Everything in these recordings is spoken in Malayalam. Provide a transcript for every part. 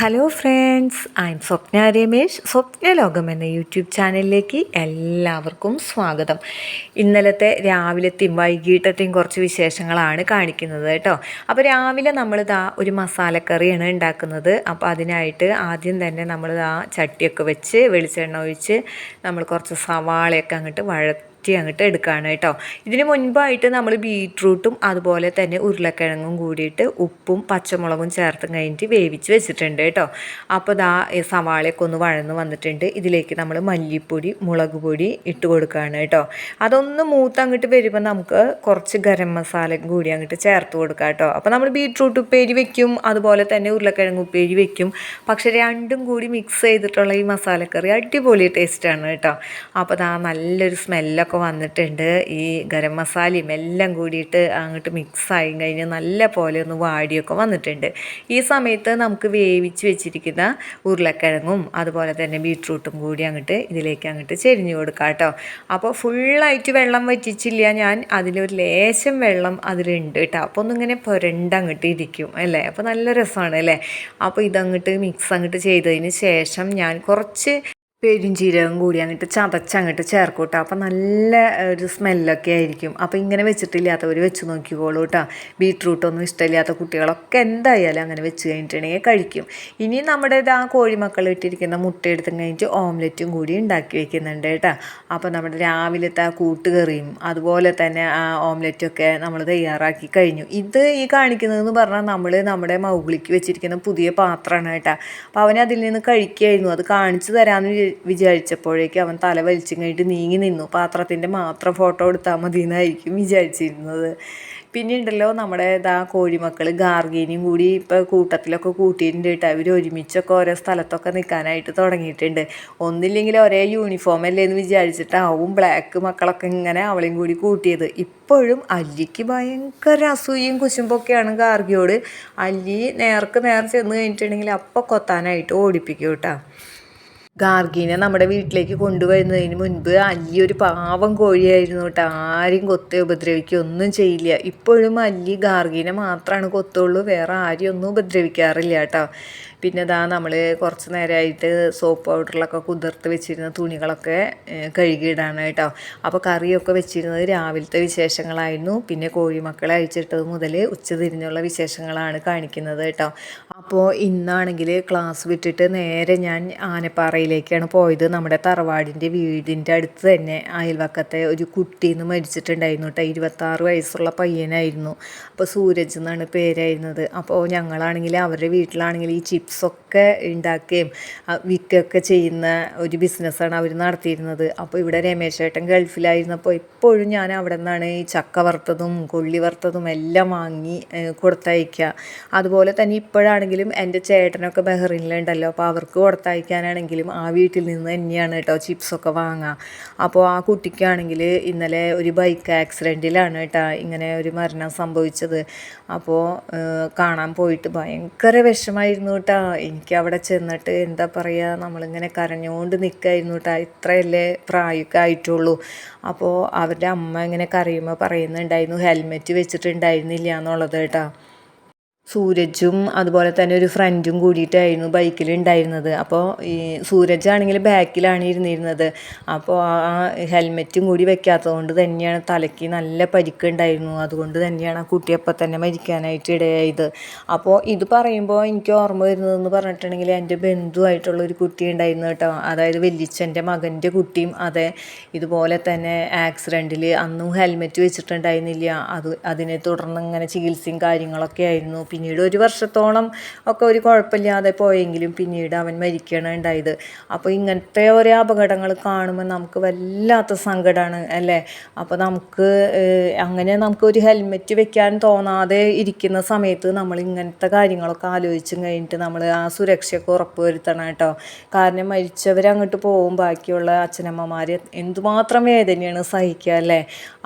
ഹലോ ഫ്രണ്ട്സ്, ഐ എം സ്വപ്ന രമേശ്. സ്വപ്ന ലോകം എന്ന യൂട്യൂബ് ചാനലിലേക്ക് എല്ലാവർക്കും സ്വാഗതം. ഇന്നലത്തെ രാവിലത്തെയും വൈകിട്ടത്തെയും കുറച്ച് വിശേഷങ്ങളാണ് കാണിക്കുന്നത് കേട്ടോ. അപ്പോൾ രാവിലെ നമ്മളിതാ ഒരു മസാലക്കറിയാണ് ഉണ്ടാക്കുന്നത്. അപ്പോൾ അതിനായിട്ട് ആദ്യം തന്നെ നമ്മളിതാ ചട്ടിയൊക്കെ വെച്ച് വെളിച്ചെണ്ണ ഒഴിച്ച് നമ്മൾ കുറച്ച് സവാളയൊക്കെ അങ്ങോട്ട് അങ്ങോട്ട് എടുക്കുകയാണ് കേട്ടോ. ഇതിന് മുൻപായിട്ട് നമ്മൾ ബീട്രൂട്ടും അതുപോലെ തന്നെ ഉരുളക്കിഴങ്ങും കൂടിയിട്ട് ഉപ്പും പച്ചമുളകും ചേർത്ത് കഴിഞ്ഞിട്ട് വേവിച്ച് വെച്ചിട്ടുണ്ട് കേട്ടോ. അപ്പോൾ ദാ സവാളയൊക്കെ ഒന്ന് വഴന്ന് വന്നിട്ടുണ്ട്. ഇതിലേക്ക് നമ്മൾ മല്ലിപ്പൊടി മുളക് പൊടി ഇട്ട് കൊടുക്കുകയാണ് കേട്ടോ. അതൊന്ന് മൂത്തങ്ങോട്ട് വരുമ്പോൾ നമുക്ക് കുറച്ച് ഗരം മസാലയും കൂടി അങ്ങോട്ട് ചേർത്ത് കൊടുക്കാം കേട്ടോ. അപ്പോൾ നമ്മൾ ബീട്രൂട്ട് ഉപ്പേരി വെക്കും, അതുപോലെ തന്നെ ഉരുളക്കിഴങ്ങ് ഉപ്പേരി വെക്കും. പക്ഷെ രണ്ടും കൂടി മിക്സ് ചെയ്തിട്ടുള്ള ഈ മസാലക്കറി അടിപൊളി ടേസ്റ്റാണ് കേട്ടോ. അപ്പോൾ ദാ നല്ലൊരു സ്മെല്ലൊക്കെ വന്നിട്ടുണ്ട്. ഈ ഗരം മസാലയും എല്ലാം കൂടിയിട്ട് അങ്ങോട്ട് മിക്സായി കഴിഞ്ഞ് നല്ല പോലെ ഒന്ന് വാടിയൊക്കെ വന്നിട്ടുണ്ട്. ഈ സമയത്ത് നമുക്ക് വേവിച്ച് വെച്ചിരിക്കുന്ന ഉരുളക്കിഴങ്ങും അതുപോലെ തന്നെ ബീട്രൂട്ടും കൂടി അങ്ങോട്ട് ഇതിലേക്ക് അങ്ങോട്ട് ചെരിഞ്ഞു കൊടുക്കാം കേട്ടോ. അപ്പോൾ ഫുള്ളായിട്ട് വെള്ളം വറ്റിച്ചില്ല ഞാൻ, അതിലൊരു ലേശം വെള്ളം അതിലുണ്ട് കേട്ടോ. അപ്പോൾ ഒന്നിങ്ങനെ പുരണ്ടങ്ങോട്ട് ഇരിക്കും അല്ലേ. അപ്പോൾ നല്ല രസമാണ് അല്ലേ. അപ്പോൾ ഇതങ്ങോട്ട് മിക്സ് അങ്ങോട്ട് ചെയ്തതിന് ശേഷം ഞാൻ കുറച്ച് പെരുംജീരകം കൂടി അങ്ങോട്ട് ചതച്ചങ്ങോട്ട് ചേർക്കും കേട്ടോ. അപ്പോൾ നല്ല ഒരു സ്മെല്ലൊക്കെ ആയിരിക്കും. അപ്പോൾ ഇങ്ങനെ വെച്ചിട്ടില്ലാത്തവർ വെച്ച് നോക്കിക്കോളൂ കേട്ടോ. ബീട്രൂട്ടൊന്നും ഇഷ്ടമില്ലാത്ത കുട്ടികളൊക്കെ എന്തായാലും അങ്ങനെ വെച്ച് കഴിഞ്ഞിട്ടുണ്ടെങ്കിൽ കഴിക്കും. ഇനി നമ്മുടെ ആ കോഴിമക്കൾ ഇട്ടിരിക്കുന്ന മുട്ട എടുത്തും കഴിഞ്ഞിട്ട് ഓംലെറ്റും കൂടി ഉണ്ടാക്കി വെക്കുന്നുണ്ട് കേട്ടോ. അപ്പോൾ നമ്മുടെ രാവിലത്തെ ആ കൂട്ടുകറിയും അതുപോലെ തന്നെ ആ ഓംലെറ്റൊക്കെ നമ്മൾ തയ്യാറാക്കി കഴിഞ്ഞു. ഇത് ഈ കാണിക്കുന്നതെന്ന് പറഞ്ഞാൽ നമ്മൾ നമ്മുടെ മൗഗ്ലിക്ക് വെച്ചിരിക്കുന്ന പുതിയ പാത്രമാണ് കേട്ടോ. അപ്പോൾ അവൻ അതിൽ നിന്ന് കഴിക്കുകയായിരുന്നു. അത് കാണിച്ചു തരാമെന്ന് വിചാരിച്ചപ്പോഴേക്കും അവൻ തല വലിച്ചും കഴിഞ്ഞിട്ട് നീങ്ങി നിന്നു. പാത്രത്തിൻ്റെ മാത്രം ഫോട്ടോ എടുത്താൽ മതി എന്നായിരിക്കും വിചാരിച്ചിരുന്നത്. പിന്നെ ഉണ്ടല്ലോ നമ്മുടെ കോഴിമക്കൾ ഗാർഗീനിയും കൂടി ഇപ്പോൾ കൂട്ടത്തിലൊക്കെ കൂട്ടിയിട്ടുണ്ട് കേട്ടോ. അവർ ഒരുമിച്ചൊക്കെ ഓരോ സ്ഥലത്തൊക്കെ നിൽക്കാനായിട്ട് തുടങ്ങിയിട്ടുണ്ട്. ഒന്നില്ലെങ്കിൽ ഒരേ യൂണിഫോം അല്ലേ എന്ന് വിചാരിച്ചിട്ടാവും ബ്ലാക്ക് മക്കളൊക്കെ ഇങ്ങനെ അവളെയും കൂടി കൂട്ടിയത്. ഇപ്പോഴും അല്ലിക്ക് ഭയങ്കര അസൂയയും കുശുമ്പൊക്കെയാണ് ഗാർഗിയോട്. അല്ലി നേർക്ക് നേർ ചെന്ന് കഴിഞ്ഞിട്ടുണ്ടെങ്കിൽ അപ്പം കൊത്താനായിട്ട് ഓടിപ്പിക്കും കേട്ടോ. ഗാർഗീനെ നമ്മുടെ വീട്ടിലേക്ക് കൊണ്ടുവരുന്നതിന് മുൻപ് അല്ലി ഒരു പാവം കോഴിയായിരുന്നു കേട്ടോ. ആരും കൊത്തി ഉപദ്രവിക്കുക ഒന്നും ചെയ്യില്ല. ഇപ്പോഴും അല്ലി ഗാർഗീനെ മാത്രമാണ് കൊത്തുള്ളൂ, വേറെ ആരും ഒന്നും ഉപദ്രവിക്കാറില്ല കേട്ടോ. പിന്നെ നമ്മൾ കുറച്ച് നേരമായിട്ട് സോപ്പ് പൗഡറിലൊക്കെ കുതിർത്ത് വെച്ചിരുന്ന തുണികളൊക്കെ കഴുകിയിടാണ് കേട്ടോ. അപ്പോൾ കറിയൊക്കെ വെച്ചിരുന്നത് രാവിലത്തെ വിശേഷങ്ങളായിരുന്നു. പിന്നെ കോഴിമക്കളെ അഴിച്ചിട്ടത് മുതൽ ഉച്ചതിരിഞ്ഞുള്ള വിശേഷങ്ങളാണ് കാണിക്കുന്നത് കേട്ടോ. അപ്പോൾ ഇന്നാണെങ്കിൽ ക്ലാസ് വിട്ടിട്ട് നേരെ ഞാൻ ആനപ്പാറയിലേക്കാണ് പോയത്. നമ്മുടെ തറവാടിൻ്റെ വീടിൻ്റെ അടുത്ത് തന്നെ അയൽവക്കത്തെ ഒരു കുട്ടീന്ന് മരിച്ചിട്ടുണ്ടായിരുന്നു കേട്ടോ. 26 വയസ്സുള്ള പയ്യനായിരുന്നു. അപ്പോൾ സൂരജ് എന്നാണ് പേരായിരുന്നത്. അപ്പോൾ ഞങ്ങളാണെങ്കിൽ അവരുടെ വീട്ടിലാണെങ്കിൽ ഈ ചിപ്സൊക്കെ ഉണ്ടാക്കുകയും വിൽക്കുകയൊക്കെ ചെയ്യുന്ന ഒരു ബിസിനസ്സാണ് അവർ നടത്തിയിരുന്നത്. അപ്പോൾ ഇവിടെ രമേശ് ചേട്ടൻ ഗൾഫിലായിരുന്നപ്പോൾ എപ്പോഴും ഞാൻ അവിടെ നിന്നാണ് ഈ ചക്ക വറുത്തതും കൊള്ളി വറുത്തതും എല്ലാം വാങ്ങി കൊടുത്തയക്കുക. അതുപോലെ തന്നെ ഇപ്പോഴാണെങ്കിലും എൻ്റെ ചേട്ടനൊക്കെ ബഹ്റിനിലുണ്ടല്ലോ, അപ്പോൾ അവർക്ക് കൊടുത്തയക്കാനാണെങ്കിലും ആ വീട്ടിൽ നിന്ന് തന്നെയാണ് കേട്ടോ ചിപ്സൊക്കെ വാങ്ങുക. അപ്പോൾ ആ കുട്ടിക്കാണെങ്കിൽ ഇന്നലെ ഒരു ബൈക്ക് ആക്സിഡൻറ്റിലാണ് കേട്ടോ ഇങ്ങനെ ഒരു മരണം സംഭവിച്ചത്. അപ്പോൾ കാണാൻ പോയിട്ട് ഭയങ്കര വിഷമായിരുന്നു കേട്ടോ. എനിക്ക് അവിടെ ചെന്നിട്ട് എന്താ പറയുക, നമ്മളിങ്ങനെ കരഞ്ഞുകൊണ്ട് നിൽക്കായിരുന്നു കേട്ടോ. ഇത്രയല്ലേ പ്രായമൊക്കെ ആയിട്ടുള്ളൂ. അപ്പോൾ അവരുടെ അമ്മ ഇങ്ങനെ കരയുമ്പോൾ പറയുന്നുണ്ടായിരുന്നു ഹെൽമെറ്റ് വെച്ചിട്ടുണ്ടായിരുന്നില്ല എന്നുള്ളത് കേട്ടോ. സൂരജും അതുപോലെ തന്നെ ഒരു ഫ്രണ്ടും കൂടിയിട്ടായിരുന്നു ബൈക്കിലുണ്ടായിരുന്നത്. അപ്പോൾ ഈ സൂരജാണെങ്കിൽ ബാക്കിലാണ് ഇരുന്നിരുന്നത്. അപ്പോൾ ആ ഹെൽമെറ്റും കൂടി വെക്കാത്തത് കൊണ്ട് തന്നെയാണ് തലയ്ക്ക് നല്ല പരിക്കുണ്ടായിരുന്നു. അതുകൊണ്ട് തന്നെയാണ് ആ കുട്ടി അപ്പം തന്നെ മരിക്കാനായിട്ട് ഇടയായത്. അപ്പോൾ ഇത് പറയുമ്പോൾ എനിക്ക് ഓർമ്മ വരുന്നതെന്ന് പറഞ്ഞിട്ടുണ്ടെങ്കിൽ എൻ്റെ ബന്ധുവായിട്ടുള്ള ഒരു കുട്ടി ഉണ്ടായിരുന്നു കേട്ടോ. അതായത് വല്യച്ഛൻ്റെ മകൻ്റെ കുട്ടിയും അതെ ഇതുപോലെ തന്നെ ആക്സിഡൻറ്റിൽ അന്നും ഹെൽമെറ്റ് വെച്ചിട്ടുണ്ടായിരുന്നില്ല. അതിനെ തുടർന്ന് ഇങ്ങനെ ചികിത്സയും കാര്യങ്ങളൊക്കെ ആയിരുന്നു. പിന്നീട് 1 വർഷത്തോളം ഒക്കെ ഒരു കുഴപ്പമില്ലാതെ പോയെങ്കിലും പിന്നീട് അവൻ മരിക്കുകയാണ് ഉണ്ടായത്. അപ്പോൾ ഇങ്ങനത്തെ ഓരോ അപകടങ്ങൾ കാണുമ്പോൾ നമുക്ക് വല്ലാത്ത സങ്കടമാണ് അല്ലേ. അപ്പോൾ നമുക്ക് ഒരു ഹെൽമെറ്റ് വെക്കാൻ തോന്നാതെ ഇരിക്കുന്ന സമയത്ത് നമ്മൾ ഇങ്ങനത്തെ കാര്യങ്ങളൊക്കെ ആലോചിച്ചും കഴിഞ്ഞിട്ട് നമ്മൾ ആ സുരക്ഷയൊക്കെ ഉറപ്പ് വരുത്തണം കേട്ടോ. കാരണം മരിച്ചവരങ്ങോട്ട് പോകും, ബാക്കിയുള്ള അച്ഛനമ്മമാർ എന്തുമാത്രം വേദനയാണ് സഹിക്കുക അല്ലേ.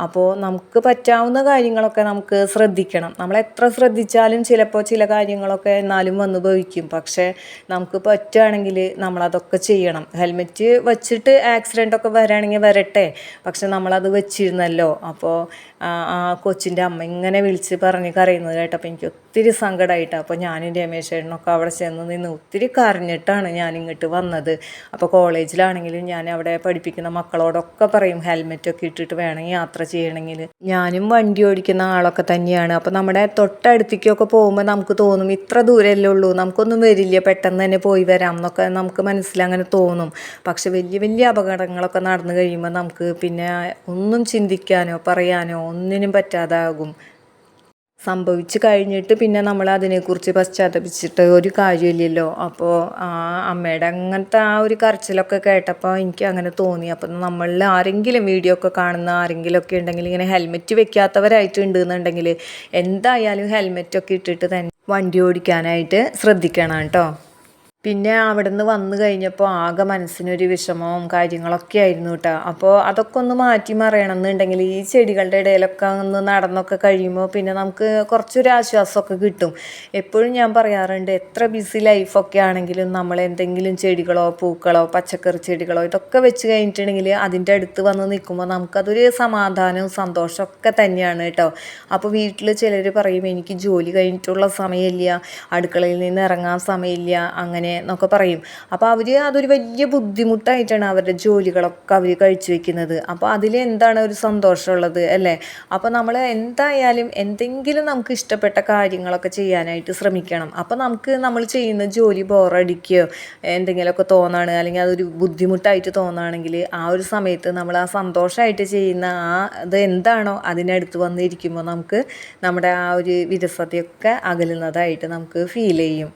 അപ്പോൾ നമുക്ക് പറ്റാവുന്ന കാര്യങ്ങളൊക്കെ നമുക്ക് ശ്രദ്ധിക്കണം. നമ്മൾ എത്ര ശ്രദ്ധിച്ചാലും ചിലപ്പോൾ ചില കാര്യങ്ങളൊക്കെ എന്നാലും വന്നു ഭവിക്കും. പക്ഷേ നമുക്ക് പറ്റുകയാണെങ്കിൽ നമ്മളതൊക്കെ ചെയ്യണം. ഹെൽമെറ്റ് വെച്ചിട്ട് ആക്സിഡൻ്റൊക്കെ വരാണെങ്കിൽ വരട്ടെ, പക്ഷെ നമ്മളത് വെച്ചിരുന്നല്ലോ. അപ്പോൾ ആ കൊച്ചിൻ്റെ അമ്മ ഇങ്ങനെ വിളിച്ച് പറഞ്ഞ് കരയുന്നത് കേട്ടപ്പോൾ എനിക്ക് ഒത്തിരി സങ്കടമായിട്ടാണ്. അപ്പോൾ ഞാനും രമേശേട്ടനൊക്കെ അവിടെ ചെന്ന് നിന്ന് ഒത്തിരി കരഞ്ഞിട്ടാണ് ഞാൻ ഇങ്ങോട്ട് വന്നത്. അപ്പോൾ കോളേജിലാണെങ്കിലും ഞാൻ അവിടെ പഠിപ്പിക്കുന്ന മക്കളോടൊക്കെ പറയും ഹെൽമെറ്റൊക്കെ ഇട്ടിട്ട് വേണം യാത്ര ചെയ്യണമെങ്കിൽ. ഞാനും വണ്ടി ഓടിക്കുന്ന ആളൊക്കെ തന്നെയാണ്. അപ്പോൾ നമ്മുടെ തൊട്ടടുത്തേക്കൊക്കെ പോകുമ്പോൾ നമുക്ക് തോന്നും ഇത്ര ദൂരമല്ലേ ഉള്ളൂ, നമുക്കൊന്നും വരില്ല, പെട്ടെന്ന് തന്നെ പോയി വരാം എന്നൊക്കെ നമുക്ക് മനസ്സിലങ്ങനെ തോന്നും. പക്ഷെ വലിയ വലിയ അപകടങ്ങളൊക്കെ നടന്നു കഴിയുമ്പോൾ നമുക്ക് പിന്നെ ഒന്നും ചിന്തിക്കാനോ പറയാനോ ഒന്നിനും പറ്റാതാകും. സംഭവിച്ചു കഴിഞ്ഞിട്ട് പിന്നെ നമ്മൾ അതിനെക്കുറിച്ച് പശ്ചാത്തപിച്ചിട്ട് ഒരു കാര്യമില്ലല്ലോ. അപ്പോൾ ആ അമ്മയുടെ അങ്ങനത്തെ ആ ഒരു കരച്ചിലൊക്കെ കേട്ടപ്പോൾ എനിക്ക് അങ്ങനെ തോന്നി. അപ്പം നമ്മളിൽ ആരെങ്കിലും വീഡിയോ ഒക്കെ കാണുന്ന ആരെങ്കിലുമൊക്കെ ഉണ്ടെങ്കിൽ ഇങ്ങനെ ഹെൽമെറ്റ് വെക്കാത്തവരായിട്ട് ഉണ്ടെന്നുണ്ടെങ്കിൽ എന്തായാലും ഹെൽമെറ്റൊക്കെ ഇട്ടിട്ട് തന്നെ വണ്ടി ഓടിക്കാനായിട്ട് ശ്രദ്ധിക്കണം കേട്ടോ. പിന്നെ അവിടെ നിന്ന് വന്നു കഴിഞ്ഞപ്പോൾ ആകെ മനസ്സിനൊരു വിഷമവും കാര്യങ്ങളൊക്കെ ആയിരുന്നു കേട്ടോ. അപ്പോൾ അതൊക്കെ ഒന്ന് മാറ്റി മറിയണം എന്നുണ്ടെങ്കിൽ ഈ ചെടികളുടെ ഇടയിലൊക്കെ ഒന്ന് നടന്നൊക്കെ കഴിയുമ്പോൾ പിന്നെ നമുക്ക് കുറച്ചൊരു ആശ്വാസമൊക്കെ കിട്ടും. എപ്പോഴും ഞാൻ പറയാറുണ്ട്, എത്ര ബിസി ലൈഫൊക്കെ ആണെങ്കിലും നമ്മൾ എന്തെങ്കിലും ചെടികളോ പൂക്കളോ പച്ചക്കറി ചെടികളോ ഇതൊക്കെ വെച്ച് കഴിഞ്ഞിട്ടുണ്ടെങ്കിൽ അതിൻ്റെ അടുത്ത് വന്ന് നിൽക്കുമ്പോൾ നമുക്കതൊരു സമാധാനവും സന്തോഷമൊക്കെ തന്നെയാണ് കേട്ടോ. അപ്പോൾ വീട്ടിൽ ചിലർ പറയും എനിക്ക് ജോലി കഴിഞ്ഞിട്ടുള്ള സമയമില്ല, അടുക്കളയിൽ നിന്ന് ഇറങ്ങാൻ സമയമില്ല അങ്ങനെ എന്നൊക്കെ പറയും. അപ്പോൾ അതൊരു വലിയ ബുദ്ധിമുട്ടായിട്ടാണ് അവരുടെ ജോലികളൊക്കെ അവർ കഴിച്ചു വെക്കുന്നത്. അപ്പോൾ അതിലെന്താണ് ഒരു സന്തോഷമുള്ളത് അല്ലേ? അപ്പോൾ നമ്മൾ എന്തായാലും എന്തെങ്കിലും നമുക്ക് ഇഷ്ടപ്പെട്ട കാര്യങ്ങളൊക്കെ ചെയ്യാനായിട്ട് ശ്രമിക്കണം. അപ്പോൾ നമ്മൾ ചെയ്യുന്ന ജോലി ബോറടിക്കുകയോ എന്തെങ്കിലുമൊക്കെ തോന്നുകയാണ് അല്ലെങ്കിൽ അതൊരു ബുദ്ധിമുട്ടായിട്ട് തോന്നുകയാണെങ്കിൽ ആ ഒരു സമയത്ത് നമ്മൾ ആ സന്തോഷമായിട്ട് ചെയ്യുന്ന അത് എന്താണോ അതിനടുത്ത് വന്നിരിക്കുമ്പോൾ നമുക്ക് നമ്മുടെ ആ ഒരു വിരസതയൊക്കെ അകലുന്നതായിട്ട് നമുക്ക് ഫീൽ ചെയ്യും.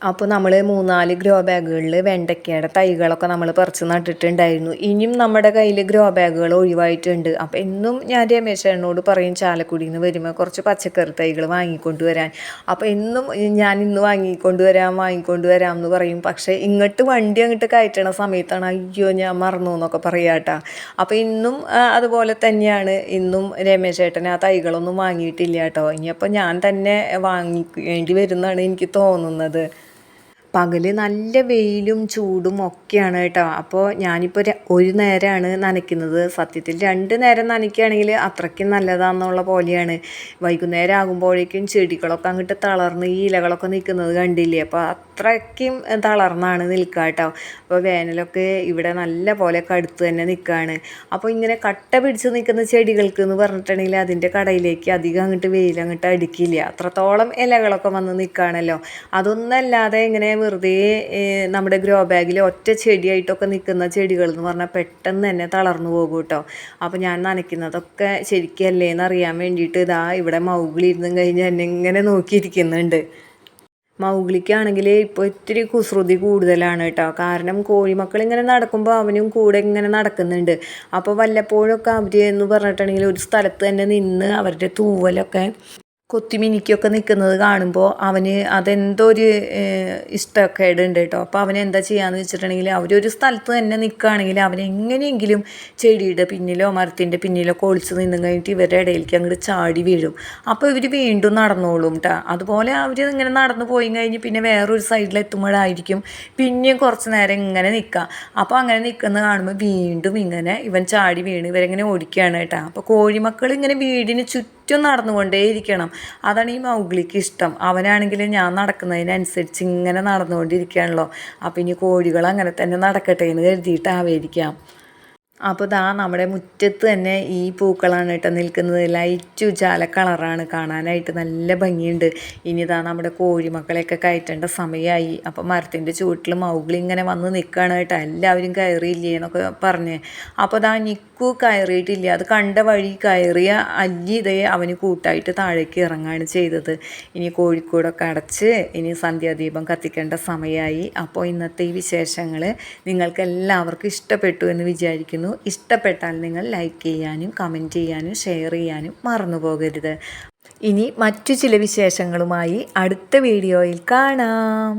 അപ്പോൾ നമ്മൾ 3-4 ഗ്രോ ബാഗുകളിൽ വെണ്ടയ്ക്കയുടെ തൈകളൊക്കെ നമ്മൾ പറിച്ച് നട്ടിട്ടുണ്ടായിരുന്നു. ഇനിയും നമ്മുടെ കയ്യിൽ ഗ്രോ ബാഗുകൾ ഒഴിവായിട്ടുണ്ട്. അപ്പോൾ എന്നും ഞാൻ രമേശേട്ടനോട് പറയും ചാലക്കുടിയിൽ നിന്ന് വരുമ്പോൾ കുറച്ച് പച്ചക്കറി തൈകൾ വാങ്ങിക്കൊണ്ട് വരാൻ. അപ്പോൾ എന്നും ഞാൻ ഇന്ന് വാങ്ങിക്കൊണ്ട് വരാം എന്ന് പറയും. പക്ഷേ ഇങ്ങോട്ട് വണ്ടി അങ്ങോട്ട് കയറ്റണ സമയത്താണ് അയ്യോ ഞാൻ മറന്നു എന്നൊക്കെ പറയാട്ടാ. അപ്പോൾ ഇന്നും അതുപോലെ തന്നെയാണ്. ഇന്നും രമേശേട്ടൻ ആ തൈകളൊന്നും വാങ്ങിയിട്ടില്ല കേട്ടോ. ഇനിയപ്പോൾ ഞാൻ തന്നെ വാങ്ങിക്കേണ്ടി വരുന്നതാണ് എനിക്ക് തോന്നുന്നത്. പകൽ നല്ല വെയിലും ചൂടും ഒക്കെയാണ് കേട്ടോ. അപ്പോൾ ഞാനിപ്പോൾ ഒരു നേരമാണ് നനയ്ക്കുന്നത്. സത്യത്തിൽ 2 നേരം നനയ്ക്കുകയാണെങ്കിൽ അത്രയ്ക്കും നല്ലതാണെന്നുള്ള പോലെയാണ്. വൈകുന്നേരം ആകുമ്പോഴേക്കും ചെടികളൊക്കെ അങ്ങോട്ട് തളർന്ന് ഈ ഇലകളൊക്കെ നിൽക്കുന്നത് കണ്ടില്ലേ? അപ്പോൾ അത്രയ്ക്കും തളർന്നാണ് നിൽക്കുക കേട്ടോ. അപ്പോൾ വേനലൊക്കെ ഇവിടെ നല്ല പോലെ കടുത്ത് തന്നെ നിൽക്കുകയാണ്. അപ്പോൾ ഇങ്ങനെ കട്ട പിടിച്ച് നിൽക്കുന്ന ചെടികൾക്ക് എന്ന് പറഞ്ഞിട്ടുണ്ടെങ്കിൽ അതിൻ്റെ കടയിലേക്ക് അധികം അങ്ങോട്ട് വെയിലങ്ങോട്ട് അടിക്കില്ല. അത്രത്തോളം ഇലകളൊക്കെ വന്ന് നിൽക്കുകയാണല്ലോ. അതൊന്നല്ലാതെ ഇങ്ങനെ വെറുതെ നമ്മുടെ ഗ്രോ ബാഗിൽ ഒറ്റ ചെടിയായിട്ടൊക്കെ നിൽക്കുന്ന ചെടികൾ എന്ന് പറഞ്ഞാൽ പെട്ടെന്ന് തന്നെ തളർന്നു പോകും കേട്ടോ. അപ്പോൾ ഞാൻ നനയ്ക്കുന്നതൊക്കെ ശരിക്കല്ലേ എന്നറിയാൻ വേണ്ടിയിട്ട് ഇവിടെ മൗഗ്ലി ഇരുന്നും കഴിഞ്ഞ് എന്നെ ഇങ്ങനെ നോക്കിയിരിക്കുന്നുണ്ട്. മൗഗ്ലിക്കാണെങ്കിൽ ഇപ്പോൾ ഇത്തിരി കുസൃതി കൂടുതലാണ് കേട്ടോ. കാരണം കോഴിമക്കൾ ഇങ്ങനെ നടക്കുമ്പോൾ അവനും കൂടെ ഇങ്ങനെ നടക്കുന്നുണ്ട്. അപ്പോൾ വല്ലപ്പോഴൊക്കെ അവർ എന്ന് പറഞ്ഞിട്ടുണ്ടെങ്കിൽ ഒരു സ്ഥലത്ത് തന്നെ നിന്ന് അവരുടെ തൂവലൊക്കെ കൊത്തിമിനിക്കൊക്കെ നിൽക്കുന്നത് കാണുമ്പോൾ അവന് അതെന്തോ ഒരു ഇഷ്ടക്കേട് ഉണ്ട് കേട്ടോ. അപ്പോൾ അവൻ എന്താ ചെയ്യാന്ന് വെച്ചിട്ടുണ്ടെങ്കിൽ അവരൊരു സ്ഥലത്ത് തന്നെ നിൽക്കുകയാണെങ്കിൽ അവൻ എങ്ങനെയെങ്കിലും ചെടിയുടെ പിന്നിലോ മരത്തിൻ്റെ പിന്നിലോ ഒളിച്ച് നിന്നും കഴിഞ്ഞിട്ട് ഇവരുടെ ഇടയിലേക്ക് അങ്ങോട്ട് ചാടി വീഴും. അപ്പോൾ ഇവർ വീണ്ടും നടന്നോളും കേട്ടോ. അതുപോലെ അവർ ഇങ്ങനെ നടന്നു പോയി കഴിഞ്ഞ് പിന്നെ വേറൊരു സൈഡിലെത്തുമ്പോഴായിരിക്കും പിന്നെയും കുറച്ച് നേരം ഇങ്ങനെ നിൽക്കുക. അപ്പോൾ അങ്ങനെ നിൽക്കുന്നത് കാണുമ്പോൾ വീണ്ടും ഇങ്ങനെ ഇവൻ ചാടി വീണ് ഇവരെങ്ങനെ ഓടിക്കുകയാണ് കേട്ടോ. അപ്പോൾ കോഴിമക്കൾ ഇങ്ങനെ വീടിന് ചുറ്റും നടന്നുകൊണ്ടേയിരിക്കണം. അതാണ് ഈ മൗഗ്ലിക്ക് ഇഷ്ടം. അവനാണെങ്കിൽ ഞാൻ നടക്കുന്നതിനനുസരിച്ച് ഇങ്ങനെ നടന്നുകൊണ്ടിരിക്കുകയാണല്ലോ. അപ്പം ഇനി കോഴികൾ അങ്ങനെ തന്നെ നടക്കട്ടെ എന്ന് കരുതിയിട്ടാവായിരിക്കാം. അപ്പോൾ നമ്മുടെ മുറ്റത്ത് തന്നെ ഈ പൂക്കളാണ് കേട്ടോ നിൽക്കുന്നത്. ലൈറ്റ് ഉജാല കളറാണ്, കാണാനായിട്ട് നല്ല ഭംഗിയുണ്ട്. ഇനി നമ്മുടെ കോഴിമക്കളെയൊക്കെ കയറ്റേണ്ട സമയമായി. അപ്പോൾ മരത്തിൻ്റെ ചുവട്ടിൽ മൗഗ്ലി ഇങ്ങനെ വന്ന് നിൽക്കുകയാണ് കേട്ടോ. എല്ലാവരും കയറിയില്ലേ എന്നൊക്കെ പറഞ്ഞ്. അപ്പോൾ നിക്കു കയറിയിട്ടില്ല. അത് കണ്ട വഴി കയറിയ അല്ലി അവന് കൂട്ടായിട്ട് താഴേക്ക് ഇറങ്ങുകയാണ് ചെയ്തത്. ഇനി കോഴിക്കോടൊക്കെ അടച്ച് ഇനി സന്ധ്യാദീപം കത്തിക്കേണ്ട സമയമായി. അപ്പോൾ ഇന്നത്തെ ഈ വിശേഷങ്ങൾ നിങ്ങൾക്ക് എല്ലാവർക്കും ഇഷ്ടപ്പെട്ടു എന്ന് വിചാരിക്കുന്നു. ഇഷ്ടപ്പെട്ടാൽ നിങ്ങൾ ലൈക്ക് ചെയ്യാനും കമൻറ്റ് ചെയ്യാനും ഷെയർ ചെയ്യാനും മറന്നു പോകരുത്. ഇനി മറ്റു ചില വിശേഷങ്ങളുമായി അടുത്ത വീഡിയോയിൽ കാണാം.